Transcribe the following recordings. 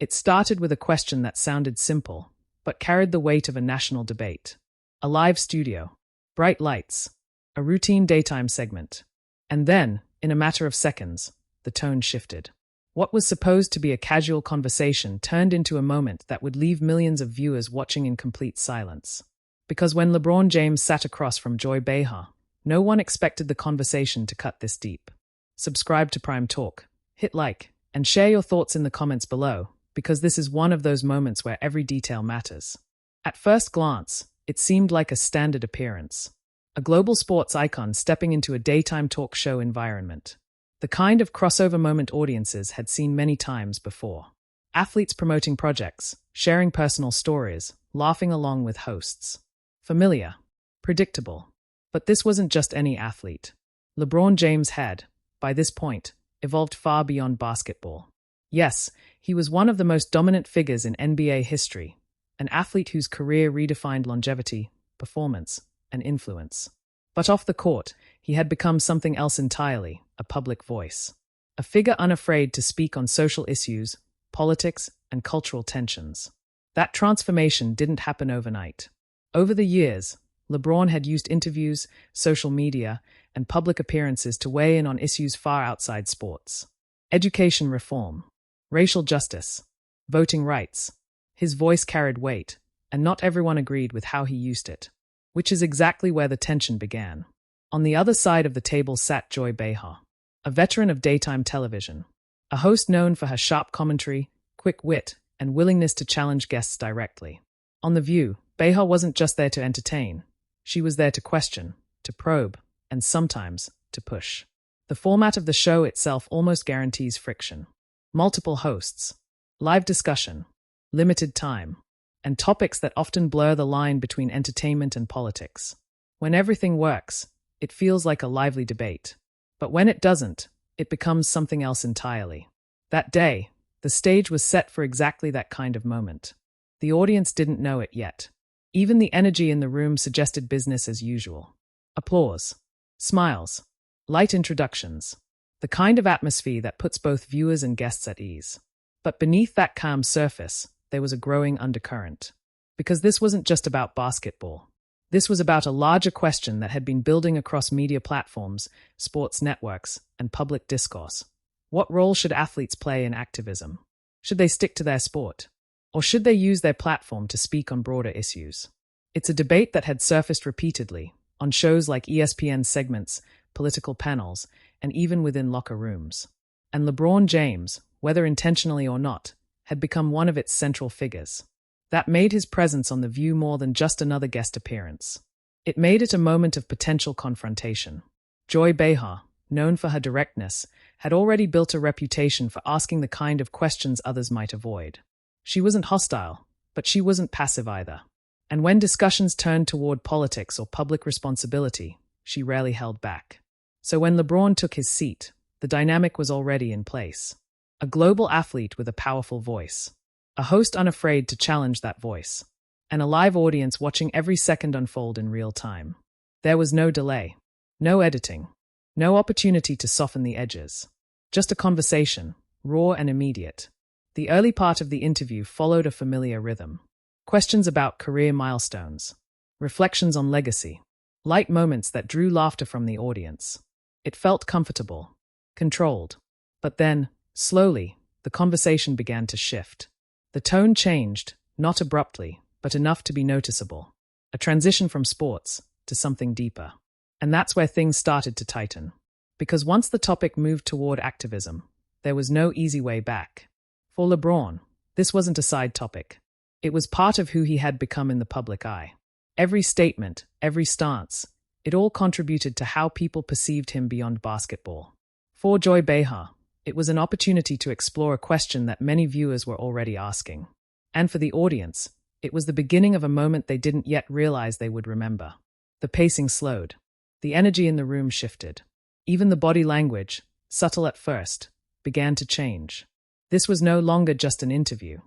It started with a question that sounded simple, but carried the weight of a national debate. A live studio, bright lights, a routine daytime segment. And then, in a matter of seconds, the tone shifted. What was supposed to be a casual conversation turned into a moment that would leave millions of viewers watching in complete silence. Because when LeBron James sat across from Joy Behar, no one expected the conversation to cut this deep. Subscribe to Prime Talk, hit like, and share your thoughts in the comments below, because this is one of those moments where every detail matters. At first glance, it seemed like a standard appearance. A global sports icon stepping into a daytime talk show environment. The kind of crossover moment audiences had seen many times before. Athletes promoting projects, sharing personal stories, laughing along with hosts. Familiar. Predictable. But this wasn't just any athlete. LeBron James had, by this point, evolved far beyond basketball. Yes, he was one of the most dominant figures in NBA history, an athlete whose career redefined longevity, performance, and influence. But off the court, he had become something else entirely, a public voice. A figure unafraid to speak on social issues, politics, and cultural tensions. That transformation didn't happen overnight. Over the years, LeBron had used interviews, social media, and public appearances to weigh in on issues far outside sports. Education reform, racial justice, voting rights. His voice carried weight, and not everyone agreed with how he used it. Which is exactly where the tension began. On the other side of the table sat Joy Behar, a veteran of daytime television, a host known for her sharp commentary, quick wit, and willingness to challenge guests directly. On The View, Behar wasn't just there to entertain. She was there to question, to probe, and sometimes to push. The format of the show itself almost guarantees friction. Multiple hosts, live discussion, limited time, and topics that often blur the line between entertainment and politics. When everything works, it feels like a lively debate. But when it doesn't, it becomes something else entirely. That day, the stage was set for exactly that kind of moment. The audience didn't know it yet. Even the energy in the room suggested business as usual. Applause, smiles, light introductions, the kind of atmosphere that puts both viewers and guests at ease. But beneath that calm surface, there was a growing undercurrent. Because this wasn't just about basketball. This was about a larger question that had been building across media platforms, sports networks, and public discourse. What role should athletes play in activism? Should they stick to their sport? Or should they use their platform to speak on broader issues? It's a debate that had surfaced repeatedly, on shows like ESPN segments, political panels, and even within locker rooms. And LeBron James, whether intentionally or not, had become one of its central figures. That made his presence on The View more than just another guest appearance. It made it a moment of potential confrontation. Joy Behar, known for her directness, had already built a reputation for asking the kind of questions others might avoid. She wasn't hostile, but she wasn't passive either. And when discussions turned toward politics or public responsibility, she rarely held back. So when LeBron took his seat, the dynamic was already in place. A global athlete with a powerful voice. A host unafraid to challenge that voice. And a live audience watching every second unfold in real time. There was no delay. No editing. No opportunity to soften the edges. Just a conversation, raw and immediate. The early part of the interview followed a familiar rhythm. Questions about career milestones. Reflections on legacy. Light moments that drew laughter from the audience. It felt comfortable. Controlled. But then, slowly, the conversation began to shift. The tone changed, not abruptly, but enough to be noticeable. A transition from sports to something deeper. And that's where things started to tighten. Because once the topic moved toward activism, there was no easy way back. For LeBron, this wasn't a side topic. It was part of who he had become in the public eye. Every statement, every stance, it all contributed to how people perceived him beyond basketball. For Joy Behar, it was an opportunity to explore a question that many viewers were already asking. And for the audience, it was the beginning of a moment they didn't yet realize they would remember. The pacing slowed. The energy in the room shifted. Even the body language, subtle at first, began to change. This was no longer just an interview.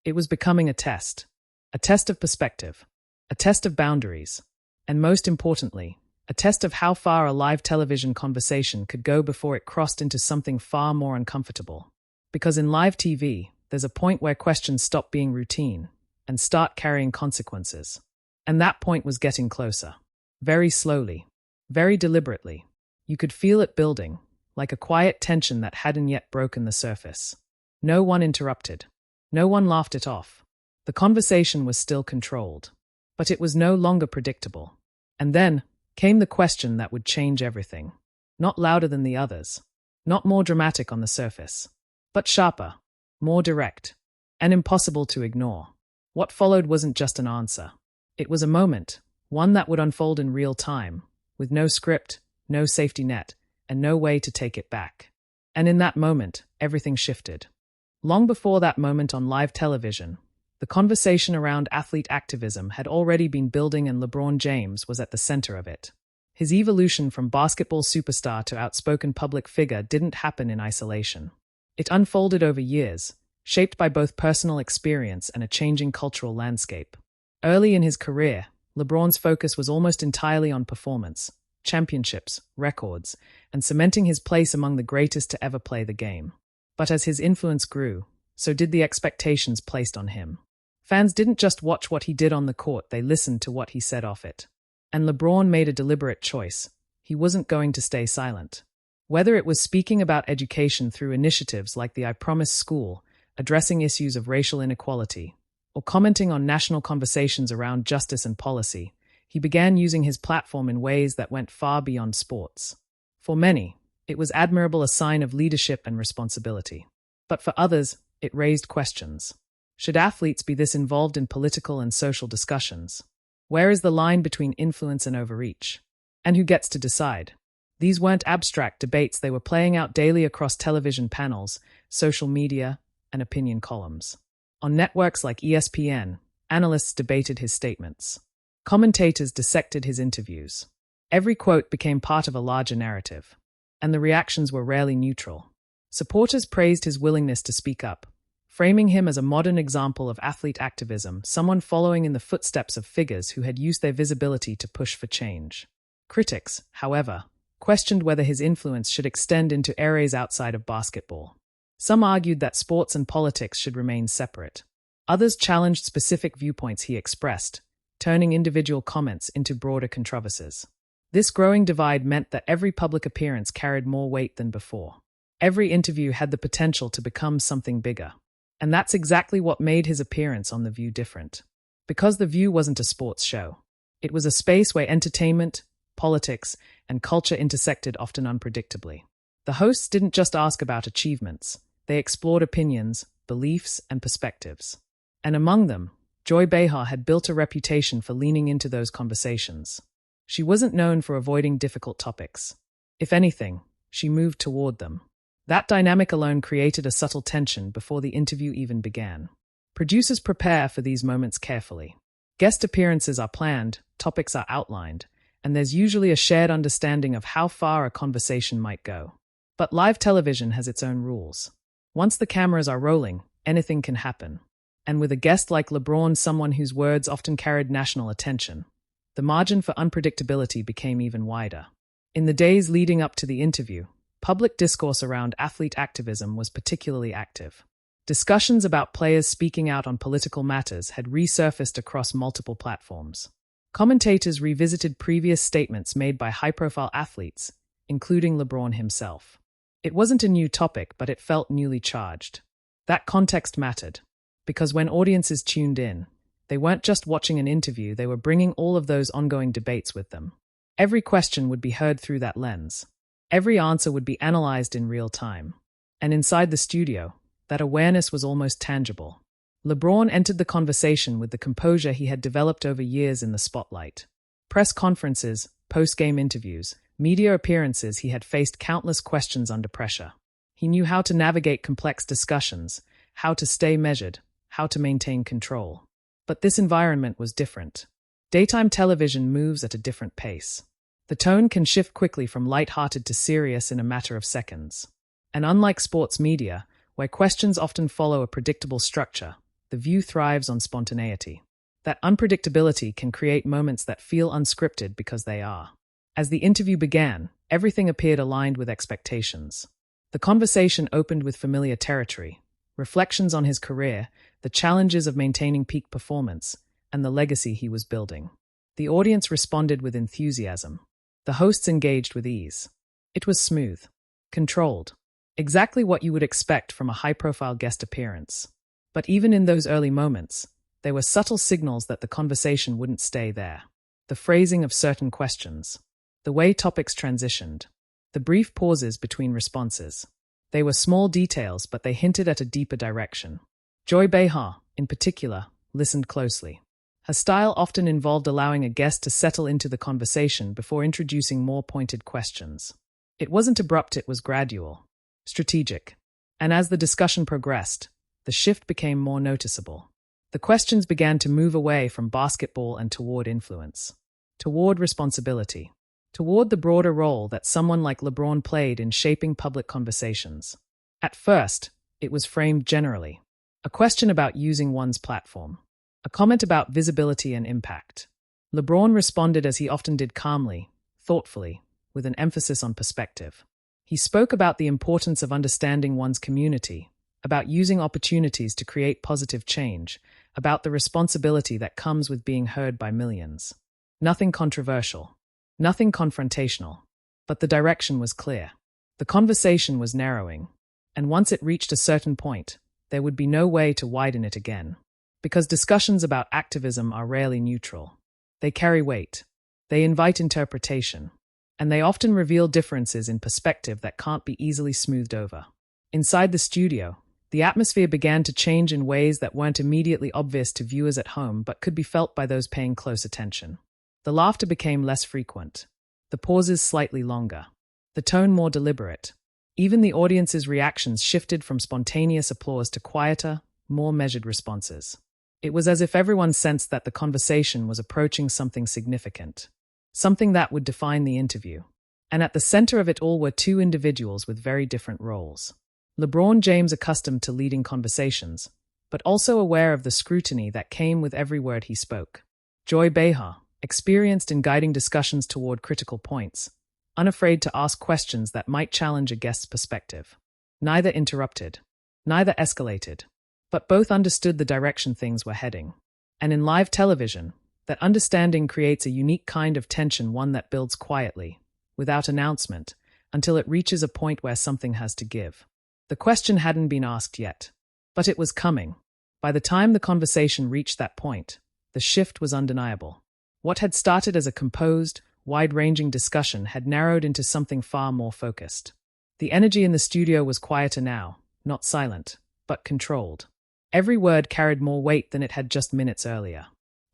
It was becoming a test of perspective, a test of boundaries, and most importantly, a test of how far a live television conversation could go before it crossed into something far more uncomfortable. Because in live TV, there's a point where questions stop being routine and start carrying consequences. And that point was getting closer. Very slowly, very deliberately. You could feel it building, like a quiet tension that hadn't yet broken the surface. No one interrupted. No one laughed it off. The conversation was still controlled. But it was no longer predictable. And then came the question that would change everything. Not louder than the others. Not more dramatic on the surface. But sharper. More direct. And impossible to ignore. What followed wasn't just an answer. It was a moment, one that would unfold in real time, with no script, no safety net, and no way to take it back. And in that moment, everything shifted. Long before that moment on live television, the conversation around athlete activism had already been building, and LeBron James was at the center of it. His evolution from basketball superstar to outspoken public figure didn't happen in isolation. It unfolded over years, shaped by both personal experience and a changing cultural landscape. Early in his career, LeBron's focus was almost entirely on performance, championships, records, and cementing his place among the greatest to ever play the game. But as his influence grew, so did the expectations placed on him. Fans didn't just watch what he did on the court, they listened to what he said off it. And LeBron made a deliberate choice. He wasn't going to stay silent. Whether it was speaking about education through initiatives like the I Promise School, addressing issues of racial inequality, or commenting on national conversations around justice and policy, he began using his platform in ways that went far beyond sports. For many, it was admirable, a sign of leadership and responsibility. But for others, it raised questions. Should athletes be this involved in political and social discussions? Where is the line between influence and overreach? And who gets to decide? These weren't abstract debates, they were playing out daily across television panels, social media, and opinion columns. On networks like ESPN, analysts debated his statements. Commentators dissected his interviews. Every quote became part of a larger narrative, and the reactions were rarely neutral. Supporters praised his willingness to speak up, framing him as a modern example of athlete activism, someone following in the footsteps of figures who had used their visibility to push for change. Critics, however, questioned whether his influence should extend into areas outside of basketball. Some argued that sports and politics should remain separate. Others challenged specific viewpoints he expressed, turning individual comments into broader controversies. This growing divide meant that every public appearance carried more weight than before. Every interview had the potential to become something bigger. And that's exactly what made his appearance on The View different. Because The View wasn't a sports show. It was a space where entertainment, politics, and culture intersected, often unpredictably. The hosts didn't just ask about achievements. They explored opinions, beliefs, and perspectives. And among them, Joy Behar had built a reputation for leaning into those conversations. She wasn't known for avoiding difficult topics. If anything, she moved toward them. That dynamic alone created a subtle tension before the interview even began. Producers prepare for these moments carefully. Guest appearances are planned, topics are outlined, and there's usually a shared understanding of how far a conversation might go. But live television has its own rules. Once the cameras are rolling, anything can happen. And with a guest like LeBron, someone whose words often carried national attention, the margin for unpredictability became even wider. In the days leading up to the interview, public discourse around athlete activism was particularly active. Discussions about players speaking out on political matters had resurfaced across multiple platforms. Commentators revisited previous statements made by high-profile athletes, including LeBron himself. It wasn't a new topic, but it felt newly charged. That context mattered, because when audiences tuned in, they weren't just watching an interview, they were bringing all of those ongoing debates with them. Every question would be heard through that lens. Every answer would be analyzed in real time. And inside the studio, that awareness was almost tangible. LeBron entered the conversation with the composure he had developed over years in the spotlight. Press conferences, post-game interviews, media appearances, he had faced countless questions under pressure. He knew how to navigate complex discussions, how to stay measured, how to maintain control. But this environment was different. Daytime television moves at a different pace. The tone can shift quickly from light-hearted to serious in a matter of seconds. And unlike sports media, where questions often follow a predictable structure, The View thrives on spontaneity. That unpredictability can create moments that feel unscripted because they are. As the interview began, everything appeared aligned with expectations. The conversation opened with familiar territory, reflections on his career, the challenges of maintaining peak performance, and the legacy he was building. The audience responded with enthusiasm. The hosts engaged with ease. It was smooth, controlled, exactly what you would expect from a high-profile guest appearance. But even in those early moments, there were subtle signals that the conversation wouldn't stay there. The phrasing of certain questions, the way topics transitioned, the brief pauses between responses. They were small details, but they hinted at a deeper direction. Joy Behar, in particular, listened closely. Her style often involved allowing a guest to settle into the conversation before introducing more pointed questions. It wasn't abrupt, it was gradual, strategic. And as the discussion progressed, the shift became more noticeable. The questions began to move away from basketball and toward influence, toward responsibility, toward the broader role that someone like LeBron played in shaping public conversations. At first, it was framed generally. A question about using one's platform. A comment about visibility and impact. LeBron responded as he often did, calmly, thoughtfully, with an emphasis on perspective. He spoke about the importance of understanding one's community, about using opportunities to create positive change, about the responsibility that comes with being heard by millions. Nothing controversial, nothing confrontational, but the direction was clear. The conversation was narrowing, and once it reached a certain point, there would be no way to widen it again. Because discussions about activism are rarely neutral. They carry weight, they invite interpretation, and they often reveal differences in perspective that can't be easily smoothed over. Inside the studio, the atmosphere began to change in ways that weren't immediately obvious to viewers at home but could be felt by those paying close attention. The laughter became less frequent, the pauses slightly longer, the tone more deliberate. Even the audience's reactions shifted from spontaneous applause to quieter, more measured responses. It was as if everyone sensed that the conversation was approaching something significant, something that would define the interview. And at the center of it all were two individuals with very different roles. LeBron James, accustomed to leading conversations, but also aware of the scrutiny that came with every word he spoke. Joy Behar, experienced in guiding discussions toward critical points, unafraid to ask questions that might challenge a guest's perspective. Neither interrupted, neither escalated, but both understood the direction things were heading. And in live television, that understanding creates a unique kind of tension, one that builds quietly, without announcement, until it reaches a point where something has to give. The question hadn't been asked yet, but it was coming. By the time the conversation reached that point, the shift was undeniable. What had started as a composed, wide-ranging discussion had narrowed into something far more focused. The energy in the studio was quieter now, not silent, but controlled. Every word carried more weight than it had just minutes earlier.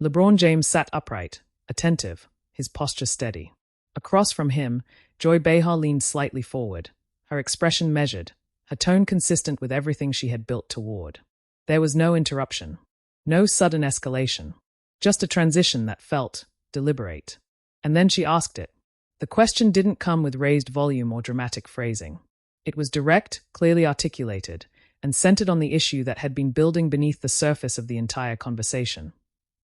LeBron James sat upright, attentive, his posture steady. Across from him, Joy Behar leaned slightly forward, her expression measured, her tone consistent with everything she had built toward. There was no interruption, no sudden escalation, just a transition that felt deliberate. And then she asked it. The question didn't come with raised volume or dramatic phrasing. It was direct, clearly articulated, and centered on the issue that had been building beneath the surface of the entire conversation: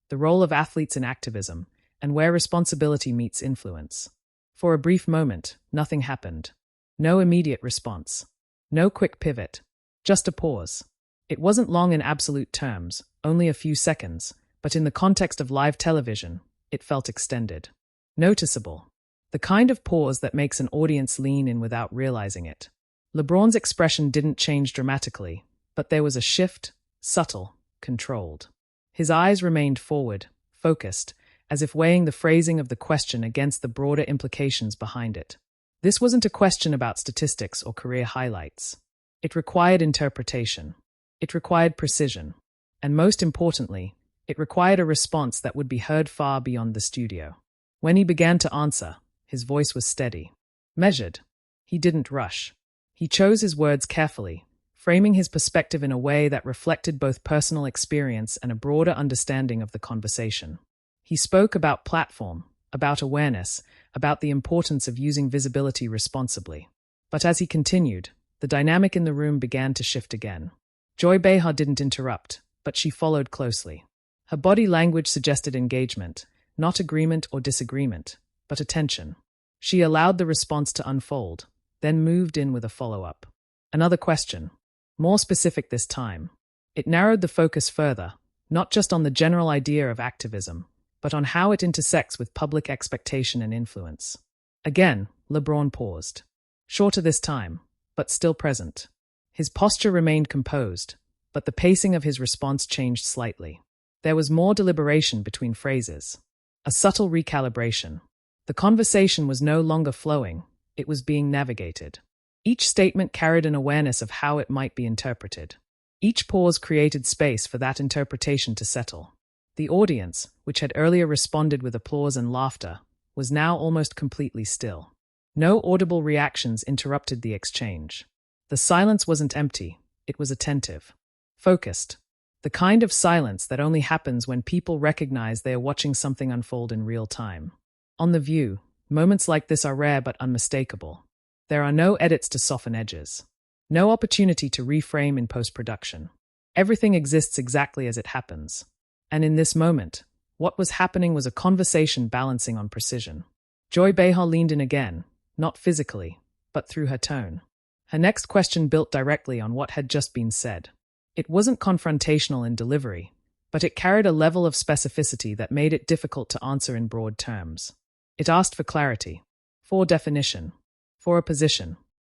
the role of athletes in activism, and where responsibility meets influence. For a brief moment, nothing happened. No immediate response. No quick pivot. Just a pause. It wasn't long in absolute terms, only a few seconds, but in the context of live television, it felt extended. Noticeable. The kind of pause that makes an audience lean in without realizing it. LeBron's expression didn't change dramatically, but there was a shift, subtle, controlled. His eyes remained forward, focused, as if weighing the phrasing of the question against the broader implications behind it. This wasn't a question about statistics or career highlights. It required interpretation. It required precision. And most importantly, it required a response that would be heard far beyond the studio. When he began to answer, his voice was steady, measured. He didn't rush. He chose his words carefully, framing his perspective in a way that reflected both personal experience and a broader understanding of the conversation. He spoke about platform, about awareness, about the importance of using visibility responsibly. But as he continued, the dynamic in the room began to shift again. Joy Behar didn't interrupt, but she followed closely. Her body language suggested engagement, not agreement or disagreement, but attention. She allowed the response to unfold, then moved in with a follow-up. Another question. More specific this time. It narrowed the focus further, not just on the general idea of activism, but on how it intersects with public expectation and influence. Again, LeBron paused. Shorter this time, but still present. His posture remained composed, but the pacing of his response changed slightly. There was more deliberation between phrases. A subtle recalibration. The conversation was no longer flowing, it was being navigated. Each statement carried an awareness of how it might be interpreted. Each pause created space for that interpretation to settle. The audience, which had earlier responded with applause and laughter, was now almost completely still. No audible reactions interrupted the exchange. The silence wasn't empty, it was attentive. Focused. The kind of silence that only happens when people recognize they are watching something unfold in real time. On The View, moments like this are rare but unmistakable. There are no edits to soften edges. No opportunity to reframe in post-production. Everything exists exactly as it happens. And in this moment, what was happening was a conversation balancing on precision. Joy Behar leaned in again, not physically, but through her tone. Her next question built directly on what had just been said. It wasn't confrontational in delivery, but it carried a level of specificity that made it difficult to answer in broad terms. It asked for clarity, for definition, for a position.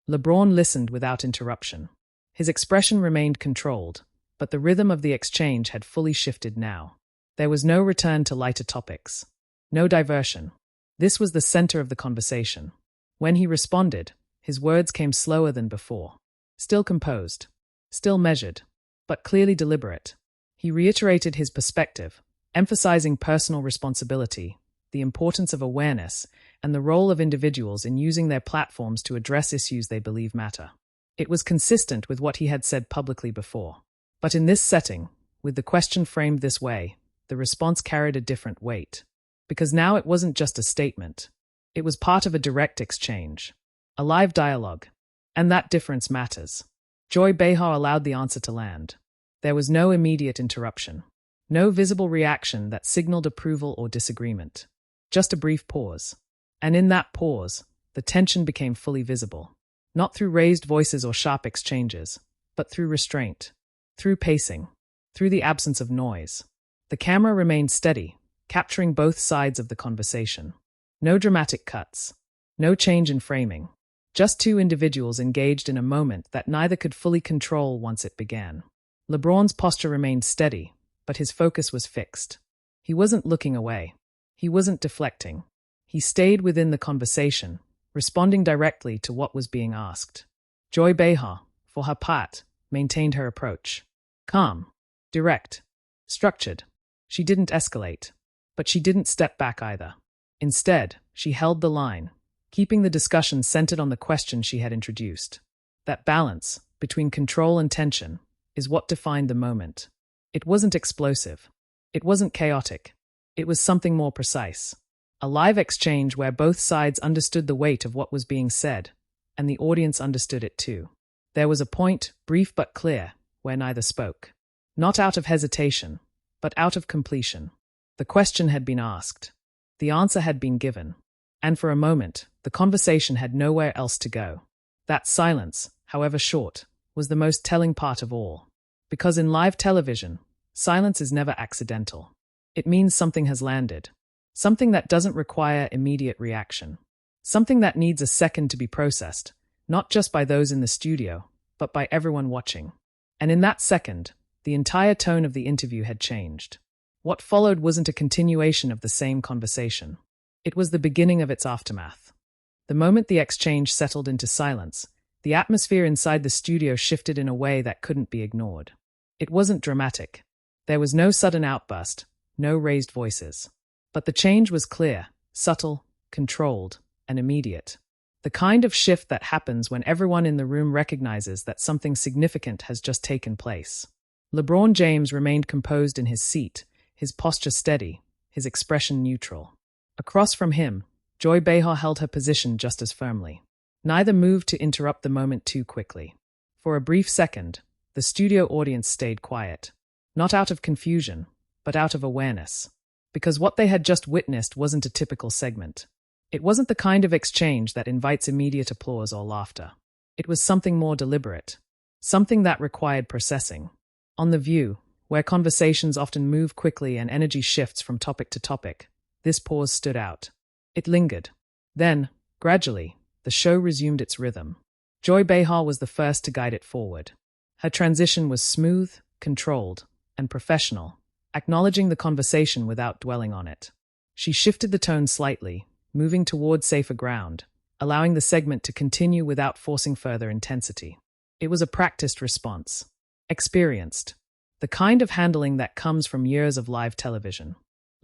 LeBron listened without interruption. His expression remained controlled, but the rhythm of the exchange had fully shifted now. There was no return to lighter topics. No diversion. This was the center of the conversation. When he responded, his words came slower than before. Still composed. Still measured. But clearly deliberate. He reiterated his perspective, emphasizing personal responsibility, the importance of awareness, and the role of individuals in using their platforms to address issues they believe matter. It was consistent with what he had said publicly before. But in this setting, with the question framed this way, the response carried a different weight. Because now it wasn't just a statement. It was part of a direct exchange. A live dialogue. And that difference matters. Joy Behar allowed the answer to land. There was no immediate interruption. No visible reaction that signaled approval or disagreement. Just a brief pause. And in that pause, the tension became fully visible. Not through raised voices or sharp exchanges, but through restraint. Through pacing. Through the absence of noise. The camera remained steady, capturing both sides of the conversation. No dramatic cuts. No change in framing. Just two individuals engaged in a moment that neither could fully control once it began. LeBron's posture remained steady, but his focus was fixed. He wasn't looking away. He wasn't deflecting. He stayed within the conversation, responding directly to what was being asked. Joy Behar, for her part, maintained her approach. Calm, direct, structured. She didn't escalate, but she didn't step back either. Instead, she held the line, keeping the discussion centered on the question she had introduced. That balance, between control and tension, is what defined the moment. It wasn't explosive. It wasn't chaotic. It was something more precise. A live exchange where both sides understood the weight of what was being said, and the audience understood it too. There was a point, brief but clear, where neither spoke. Not out of hesitation, but out of completion. The question had been asked. The answer had been given. And for a moment, the conversation had nowhere else to go. That silence, however short, was the most telling part of all. Because in live television, silence is never accidental. It means something has landed. Something that doesn't require immediate reaction. Something that needs a second to be processed, not just by those in the studio, but by everyone watching. And in that second, the entire tone of the interview had changed. What followed wasn't a continuation of the same conversation. It was the beginning of its aftermath. The moment the exchange settled into silence, the atmosphere inside the studio shifted in a way that couldn't be ignored. It wasn't dramatic. There was no sudden outburst, no raised voices. But the change was clear, subtle, controlled, and immediate. The kind of shift that happens when everyone in the room recognizes that something significant has just taken place. LeBron James remained composed in his seat, his posture steady, his expression neutral. Across from him, Joy Behar held her position just as firmly. Neither moved to interrupt the moment too quickly. For a brief second, the studio audience stayed quiet. Not out of confusion, but out of awareness. Because what they had just witnessed wasn't a typical segment. It wasn't the kind of exchange that invites immediate applause or laughter. It was something more deliberate. something that required processing. On The View, where conversations often move quickly and energy shifts from topic to topic, this pause stood out. It lingered. Then, gradually, the show resumed its rhythm. Joy Behar was the first to guide it forward. Her transition was smooth, controlled, and professional, acknowledging the conversation without dwelling on it. She shifted the tone slightly, moving toward safer ground, allowing the segment to continue without forcing further intensity. It was a practiced response. Experienced. The kind of handling that comes from years of live television.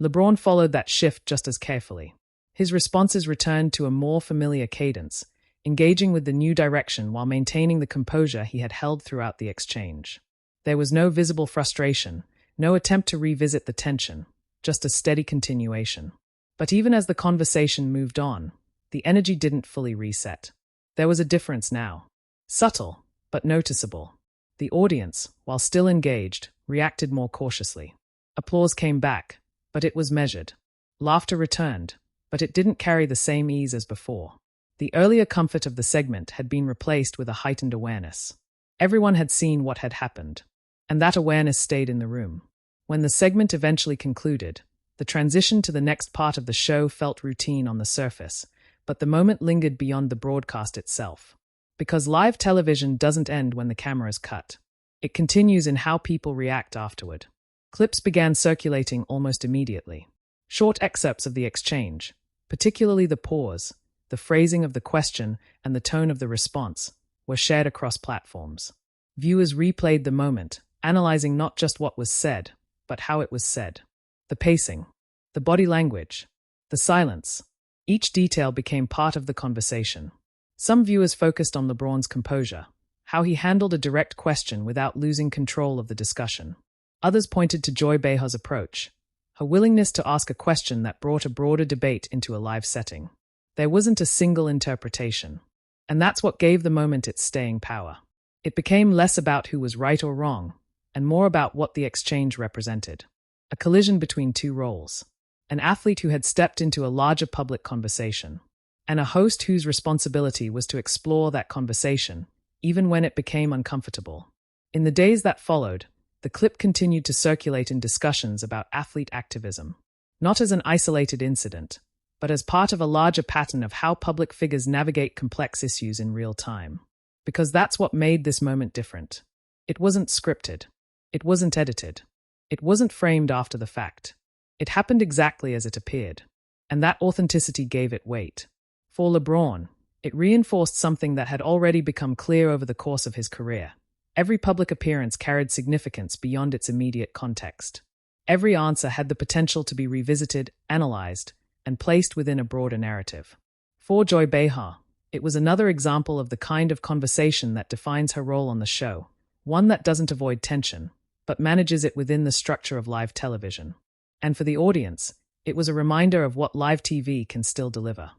LeBron followed that shift just as carefully. His responses returned to a more familiar cadence, engaging with the new direction while maintaining the composure he had held throughout the exchange. There was no visible frustration, no attempt to revisit the tension, just a steady continuation. But even as the conversation moved on, the energy didn't fully reset. There was a difference now. Subtle, but noticeable. The audience, while still engaged, reacted more cautiously. Applause came back, but it was measured. Laughter returned, but it didn't carry the same ease as before. The earlier comfort of the segment had been replaced with a heightened awareness. Everyone had seen what had happened, and that awareness stayed in the room. When the segment eventually concluded, the transition to the next part of the show felt routine on the surface, but the moment lingered beyond the broadcast itself. Because live television doesn't end when the camera is cut. It continues in how people react afterward. Clips began circulating almost immediately. Short excerpts of the exchange, particularly the pause, the phrasing of the question, and the tone of the response, were shared across platforms. Viewers replayed the moment, analyzing not just what was said, but how it was said. The pacing, the body language, the silence. Each detail became part of the conversation. Some viewers focused on LeBron's composure, how he handled a direct question without losing control of the discussion. Others pointed to Joy Behar's approach, her willingness to ask a question that brought a broader debate into a live setting. There wasn't a single interpretation. And that's what gave the moment its staying power. It became less about who was right or wrong, and more about what the exchange represented. A collision between two roles. An athlete who had stepped into a larger public conversation, and a host whose responsibility was to explore that conversation, even when it became uncomfortable. In the days that followed, the clip continued to circulate in discussions about athlete activism, not as an isolated incident, but as part of a larger pattern of how public figures navigate complex issues in real time. Because that's what made this moment different. It wasn't scripted. It wasn't edited. It wasn't framed after the fact. It happened exactly as it appeared. And that authenticity gave it weight. For LeBron, it reinforced something that had already become clear over the course of his career. Every public appearance carried significance beyond its immediate context. Every answer had the potential to be revisited, analyzed, and placed within a broader narrative. For Joy Behar, it was another example of the kind of conversation that defines her role on the show, one that doesn't avoid tension, but manages it within the structure of live television. And for the audience, it was a reminder of what live TV can still deliver.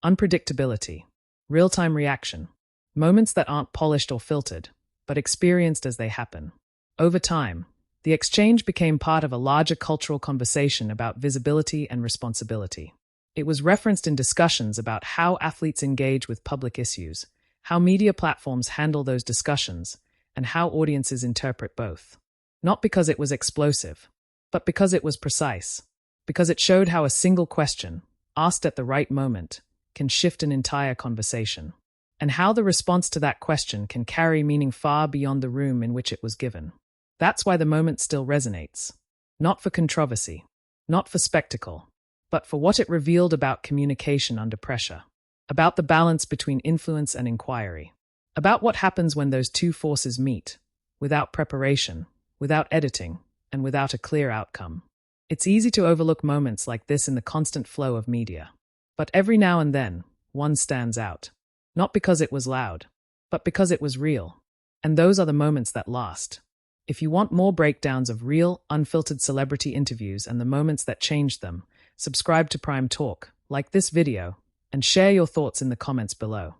Unpredictability, real-time reaction, moments that aren't polished or filtered, but experienced as they happen. Over time, the exchange became part of a larger cultural conversation about visibility and responsibility. It was referenced in discussions about how athletes engage with public issues, how media platforms handle those discussions, and how audiences interpret both. Not because it was explosive, but because it was precise, because it showed how a single question, asked at the right moment, can shift an entire conversation, and how the response to that question can carry meaning far beyond the room in which it was given. That's why the moment still resonates. Not for controversy, not for spectacle, but for what it revealed about communication under pressure, about the balance between influence and inquiry, about what happens when those two forces meet, without preparation, without editing, and without a clear outcome. It's easy to overlook moments like this in the constant flow of media. But every now and then, one stands out. Not because it was loud, but because it was real. And those are the moments that last. If you want more breakdowns of real, unfiltered celebrity interviews and the moments that changed them, subscribe to Prime Talk, like this video, and share your thoughts in the comments below.